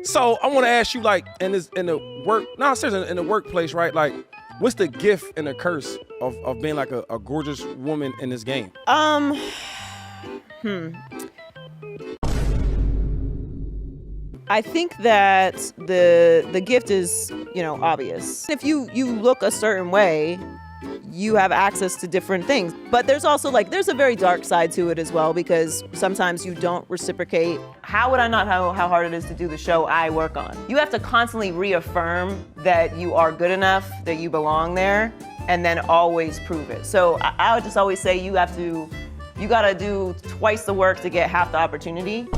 So I want to ask you, like, in the workplace, right? Like, what's the gift and the curse of being like a gorgeous woman in this game? I think that the gift is, obvious. If you look a certain way, you have access to different things. But there's also there's a very dark side to it as well, because sometimes you don't reciprocate. How would I not know how hard it is to do the show I work on? You have to constantly reaffirm that you are good enough, that you belong there, and then always prove it. So I would just always say you gotta do twice the work to get half the opportunity.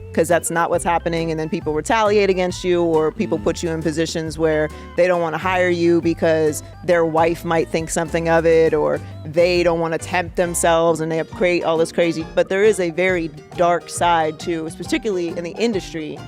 Because that's not what's happening, and then people retaliate against you, or people put you in positions where they don't want to hire you because their wife might think something of it, or they don't want to tempt themselves and they create all this crazy. But there is a very dark side too, particularly in the industry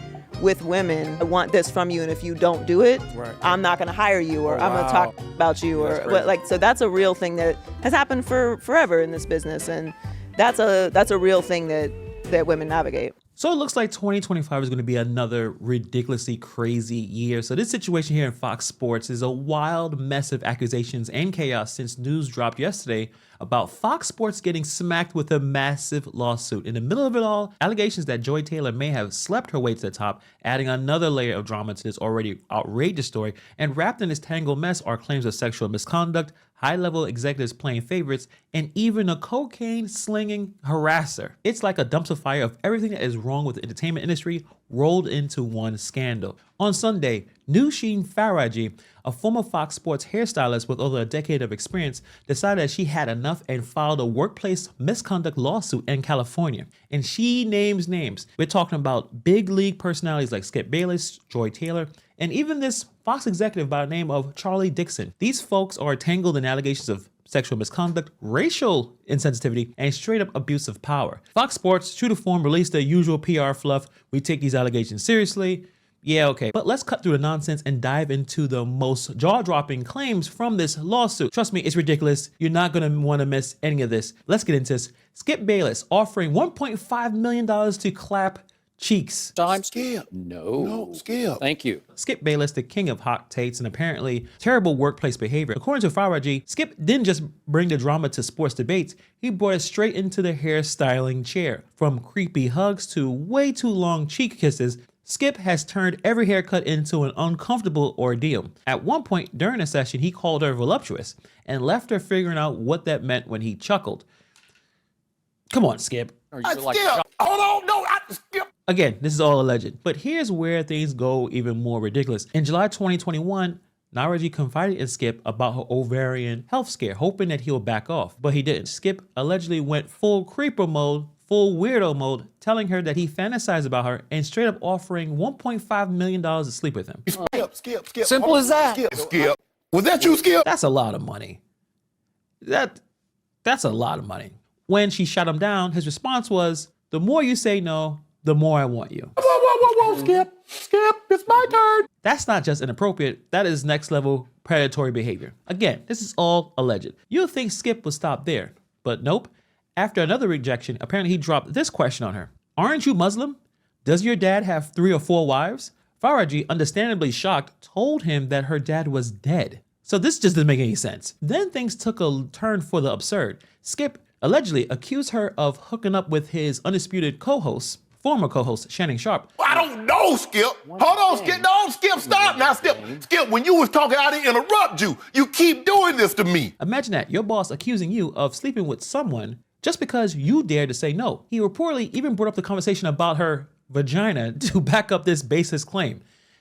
with women. I want this from you, and if you don't do it, right, I'm not going to hire you, or I'm going to talk about you, or so that's a real thing that has happened for forever in this business, and that's a real thing that women navigate. So it looks like 2025 is going to be another ridiculously crazy year. So this situation here in Fox Sports is a wild mess of accusations and chaos since news dropped yesterday about Fox Sports getting smacked with a massive lawsuit. In the middle of it all, allegations that Joy Taylor may have slept her way to the top, adding another layer of drama to this already outrageous story. And wrapped in this tangled mess are claims of sexual misconduct, high-level executives playing favorites, and even a cocaine-slinging harasser. It's like a dumpster fire of everything that is wrong with the entertainment industry rolled into one scandal. On Sunday, Nushin Faraji, a former Fox Sports hairstylist with over a decade of experience, decided that she had enough and filed a workplace misconduct lawsuit in California. And she names names. We're talking about big league personalities like Skip Bayless, Joy Taylor, and even this Fox executive by the name of Charlie Dixon. These folks are tangled in allegations of sexual misconduct, racial insensitivity, and straight up abuse of power. Fox Sports, true to form, released their usual PR fluff. We take these allegations seriously. Yeah, okay. But let's cut through the nonsense and dive into the most jaw-dropping claims from this lawsuit. Trust me, it's ridiculous. You're not going to want to miss any of this. Let's get into this. Skip Bayless offering $1.5 million to clap cheeks. Skip. No, Skip. Thank you. Skip Bayless, the king of hot takes and apparently terrible workplace behavior. According to Faraji, Skip didn't just bring the drama to sports debates, he brought it straight into the hairstyling chair. From creepy hugs to way too long cheek kisses, Skip has turned every haircut into an uncomfortable ordeal. At one point during a session, he called her voluptuous and left her figuring out what that meant when he chuckled. Come on, Skip. Skip. Hold on, no, Skip. Again, this is all alleged, but here's where things go even more ridiculous. In July 2021, Naraji confided in Skip about her ovarian health scare, hoping that he'll back off, but he didn't. Skip allegedly went full creeper mode, full weirdo mode, telling her that he fantasized about her and straight up offering $1.5 million to sleep with him. Skip. Simple as that. Skip. Was that you, Skip? That's a lot of money. That's a lot of money. When she shut him down, his response was, "The more you say no, the more I want you." Whoa, Skip, it's my turn. That's not just inappropriate, that is next level predatory behavior. Again, this is all alleged. You'll think Skip would stop there, but nope. After another rejection, apparently he dropped this question on her. "Aren't you Muslim? Does your dad have 3 or 4 wives?" Faraji, understandably shocked, told him that her dad was dead. So this just doesn't make any sense. Then things took a turn for the absurd. Skip allegedly accused her of hooking up with his undisputed co-host, former co-host Shannon Sharp. I don't know, Skip. Hold on, Skip. No, Skip, stop now, Skip. Skip, when you was talking, I didn't interrupt you. You keep doing this to me. Imagine that, your boss accusing you of sleeping with someone just because you dared to say no. He reportedly even brought up the conversation about her vagina to back up this baseless claim.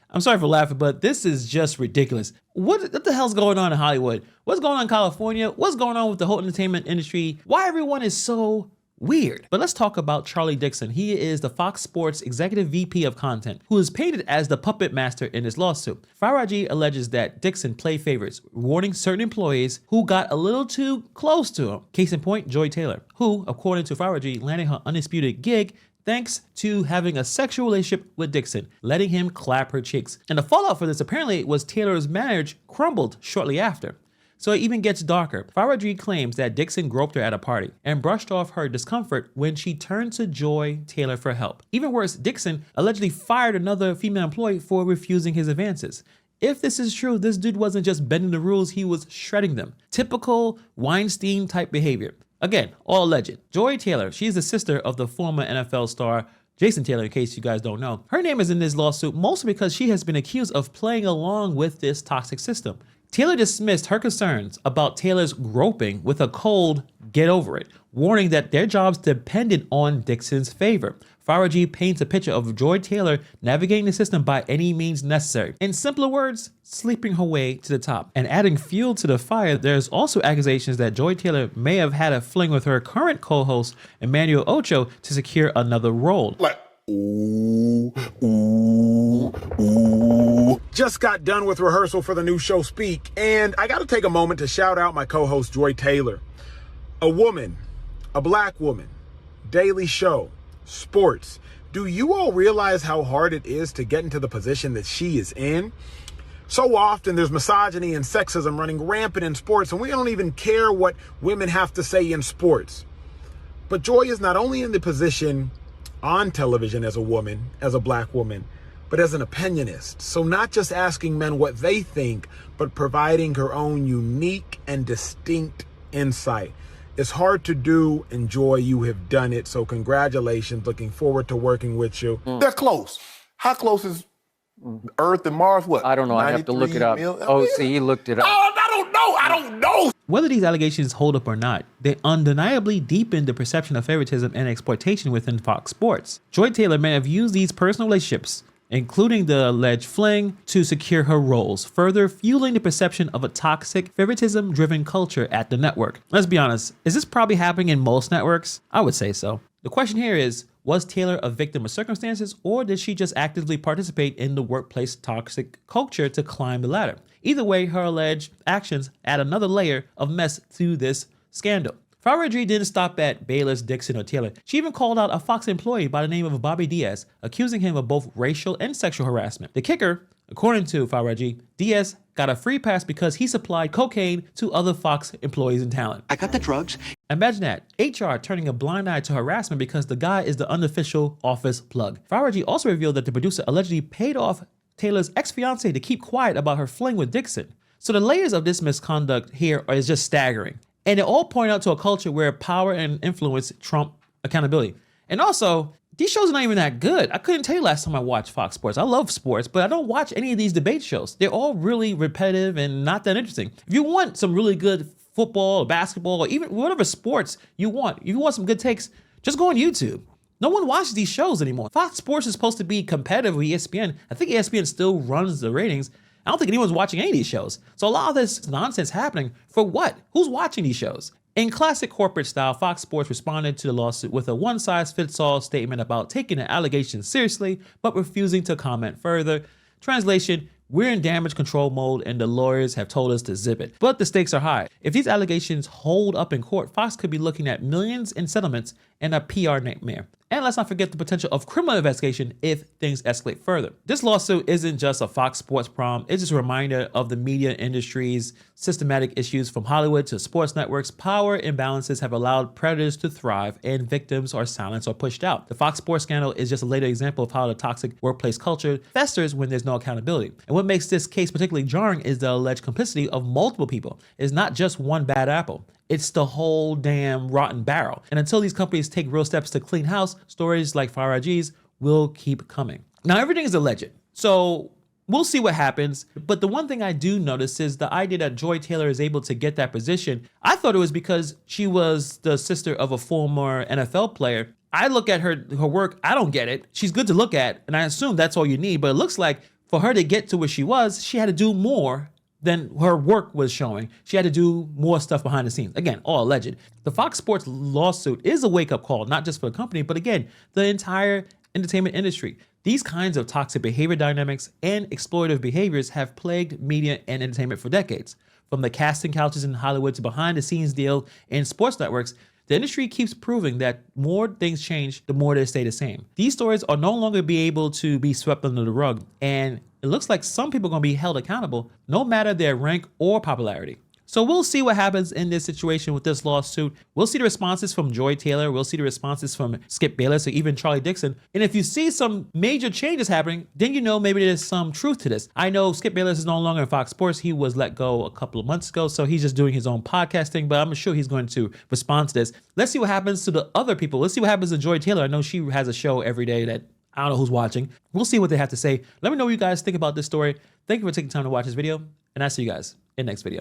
I'm sorry for laughing, but this is just ridiculous. What the hell's going on in Hollywood? What's going on in California? What's going on with the whole entertainment industry? Why everyone is so weird? But let's talk about Charlie Dixon. He is the Fox Sports Executive VP of Content, who is painted as the puppet master in this lawsuit. Faraji alleges that Dixon played favorites, rewarding certain employees who got a little too close to him. Case in point, Joy Taylor, who, according to Faraji, landed her undisputed gig thanks to having a sexual relationship with Dixon, letting him clap her cheeks. And the fallout for this apparently was Taylor's marriage crumbled shortly after. So it even gets darker. Farah claims that Dixon groped her at a party and brushed off her discomfort when she turned to Joy Taylor for help. Even worse, Dixon allegedly fired another female employee for refusing his advances. If this is true, this dude wasn't just bending the rules, he was shredding them. Typical Weinstein type behavior. Again, all alleged. Joy Taylor, she's the sister of the former NFL star Jason Taylor, in case you guys don't know. Her name is in this lawsuit mostly because she has been accused of playing along with this toxic system. Taylor dismissed her concerns about Taylor's groping with a cold, get over it, warning that their jobs depended on Dixon's favor. Farah paints a picture of Joy Taylor navigating the system by any means necessary. In simpler words, sleeping her way to the top. And adding fuel to the fire, there's also accusations that Joy Taylor may have had a fling with her current co-host, Emmanuel Ocho, to secure another role. Like, ooh, ooh, ooh. Just got done with rehearsal for the new show Speak, and I gotta take a moment to shout out my co-host Joy Taylor. A woman, a black woman, daily show, sports. Do you all realize how hard it is to get into the position that she is in? So often there's misogyny and sexism running rampant in sports, and we don't even care what women have to say in sports. But Joy is not only in the position on television as a woman, as a black woman, but as an opinionist. So not just asking men what they think, but providing her own unique and distinct insight. It's hard to do, and Joy, you have done it. So congratulations. Looking forward to working with you. They're close. How close is Earth and Mars? What? I don't know. I have to look it up. Oh, see, he looked it up. I don't know. Whether these allegations hold up or not, they undeniably deepen the perception of favoritism and exploitation within Fox Sports. Joy Taylor may have used these personal relationships, including the alleged fling, to secure her roles, further fueling the perception of a toxic, favoritism-driven culture at the network. Let's be honest, is this probably happening in most networks? I would say so. The question here is, was Taylor a victim of circumstances, or did she just actively participate in the workplace toxic culture to climb the ladder? Either way, her alleged actions add another layer of mess to this scandal. Farah didn't stop at Bayless, Dixon, or Taylor. She even called out a Fox employee by the name of Bobby Diaz, accusing him of both racial and sexual harassment. The kicker, according to Farah, Diaz got a free pass because he supplied cocaine to other Fox employees and talent. I got the drugs. Imagine that, HR turning a blind eye to harassment because the guy is the unofficial office plug. Farah also revealed that the producer allegedly paid off Taylor's ex-fiancée to keep quiet about her fling with Dixon. So the layers of this misconduct here is just staggering. And it all point out to a culture where power and influence trump accountability. And also, these shows are not even that good. I couldn't tell you last time I watched Fox Sports. I love sports, but I don't watch any of these debate shows. They're all really repetitive and not that interesting. If you want some really good football or basketball or even whatever sports you want, if you want some good takes, just go on YouTube. No one watches these shows anymore. Fox Sports is supposed to be competitive with ESPN. I think ESPN still runs the ratings. I don't think anyone's watching any of these shows. So a lot of this nonsense happening for what? Who's watching these shows? In classic corporate style, Fox Sports responded to the lawsuit with a one-size-fits-all statement about taking the allegations seriously, but refusing to comment further. Translation, we're in damage control mode and the lawyers have told us to zip it. But the stakes are high. If these allegations hold up in court, Fox could be looking at millions in settlements and a PR nightmare. And let's not forget the potential of criminal investigation if things escalate further. This lawsuit isn't just a Fox Sports problem, it's just a reminder of the media industry's systematic issues from Hollywood to sports networks. Power imbalances have allowed predators to thrive and victims are silenced or pushed out. The Fox Sports scandal is just a later example of how the toxic workplace culture festers when there's no accountability. And what makes this case particularly jarring is the alleged complicity of multiple people. It's not just one bad apple. It's the whole damn rotten barrel. And until these companies take real steps to clean house, stories like Farah will keep coming. Now, everything is alleged, so we'll see what happens. But the one thing I do notice is the idea that Joy Taylor is able to get that position. I thought it was because she was the sister of a former NFL player. I look at her work, I don't get it. She's good to look at, and I assume that's all you need. But it looks like for her to get to where she was, she had to do more than her work was showing. She had to do more stuff behind the scenes. Again, all alleged. The Fox Sports lawsuit is a wake-up call, not just for the company, but again, the entire entertainment industry. These kinds of toxic behavior dynamics and exploitative behaviors have plagued media and entertainment for decades. From the casting couches in Hollywood to behind-the-scenes deal in sports networks, the industry keeps proving that more things change, the more they stay the same. These stories are no longer be able to be swept under the rug, and it looks like some people are going to be held accountable no matter their rank or popularity. So we'll see what happens in this situation with this lawsuit. We'll see the responses from Joy Taylor. We'll see the responses from Skip Bayless or even Charlie Dixon. And if you see some major changes happening, then you know maybe there's some truth to this. I know Skip Bayless is no longer in Fox Sports. He was let go a couple of months ago, so he's just doing his own podcasting, but I'm sure he's going to respond to this. Let's see what happens to the other people. Let's see what happens to Joy Taylor. I know she has a show every day that I don't know who's watching. We'll see what they have to say. Let me know what you guys think about this story. Thank you for taking time to watch this video, and I'll see you guys in the next video.